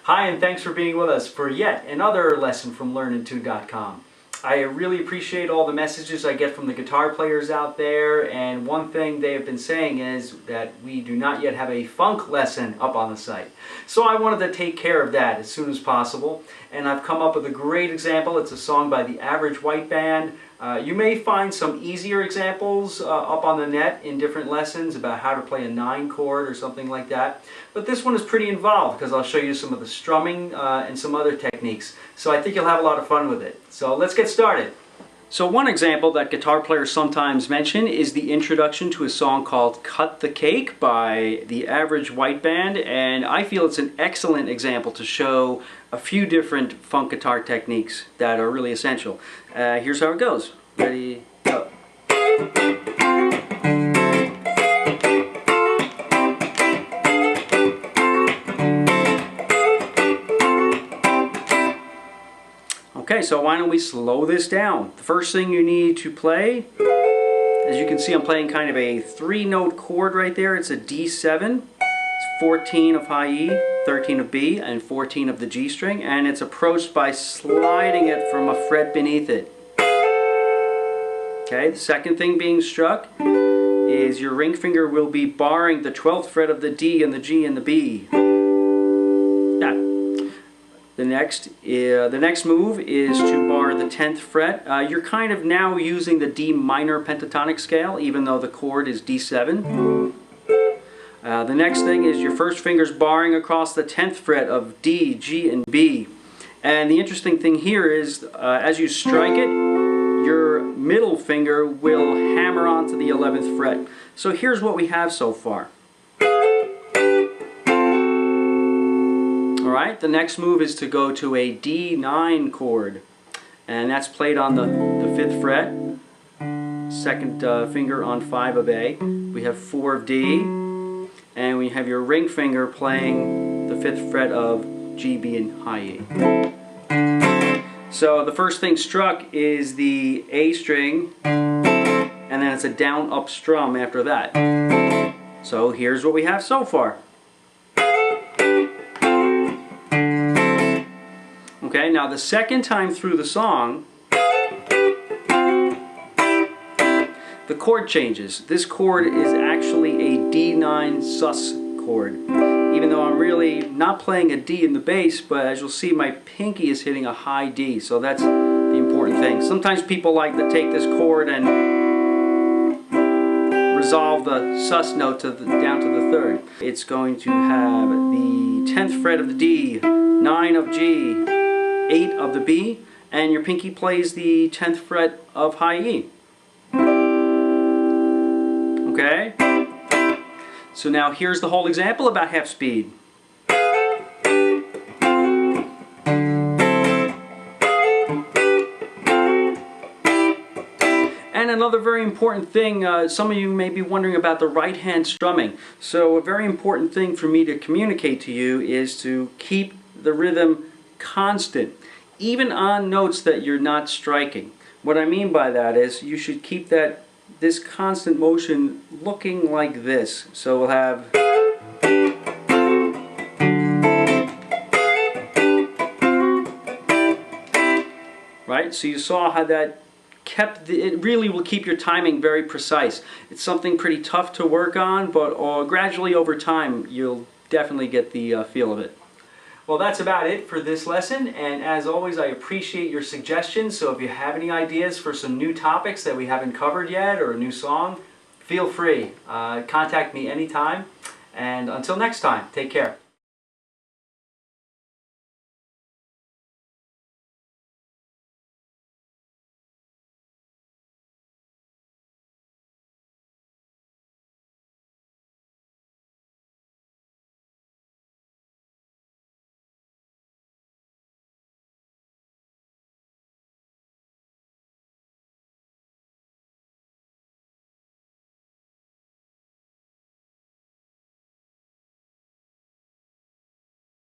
Hi, and thanks for being with us for yet another lesson from learning2.com. I really appreciate all the messages I get from the guitar players out there, and one thing they have been saying is that we do not yet have a funk lesson up on the site. So I wanted to take care of that as soon as possible, and I've come up with a great example. It's a song by the Average White Band. You may find some easier examples up on the net in different lessons about how to play a 9 chord or something like that. But this one is pretty involved because I'll show you some of the strumming and some other techniques. So I think you'll have a lot of fun with it. So let's get started. So one example that guitar players sometimes mention is the introduction to a song called Cut the Cake by the Average White Band, and I feel it's an excellent example to show a few different funk guitar techniques that are really essential. Here's how it goes. Ready, go. Okay, so why don't we slow this down? The first thing you need to play, as you can see, I'm playing kind of a 3-note chord right there. It's a D7. It's 14 of high E, 13 of B, and 14 of the G string, and it's approached by sliding it from a fret beneath it. Okay, the second thing being struck is your ring finger will be barring the 12th fret of the D and the G and the B. The next move is to bar the 10th fret. You're kind of now using the D minor pentatonic scale, even though the chord is D7. The next thing is your first finger's barring across the 10th fret of D, G, and B. And the interesting thing here is, as you strike it, your middle finger will hammer onto the 11th fret. So here's what we have so far. Alright, the next move is to go to a D9 chord, and that's played on the 5th fret, second finger on 5 of A. We have 4 of D, and we have your ring finger playing the 5th fret of G, B, and high E. So the first thing struck is the A string, and then it's a down-up strum after that. So here's what we have so far. Okay, now the second time through the song, the chord changes. This chord is actually a D9 sus chord. Even though I'm really not playing a D in the bass, but as you'll see, my pinky is hitting a high D, so that's the important thing. Sometimes people like to take this chord and resolve the sus note down to the 3rd. It's going to have the 10th fret of the D, 9 of G, 8 of the B, and your pinky plays the 10th fret of high E. Okay? So now here's the whole example about half speed. And another very important thing, some of you may be wondering about the right hand strumming. So a very important thing for me to communicate to you is to keep the rhythm constant, even on notes that you're not striking. What I mean by that is you should keep this constant motion looking like this. So we'll have right? So you saw how that it really will keep your timing very precise. It's something pretty tough to work on, but gradually over time you'll definitely get the feel of it. Well, that's about it for this lesson, and as always, I appreciate your suggestions. So if you have any ideas for some new topics that we haven't covered yet, or a new song, feel free. Contact me anytime, and until next time, take care.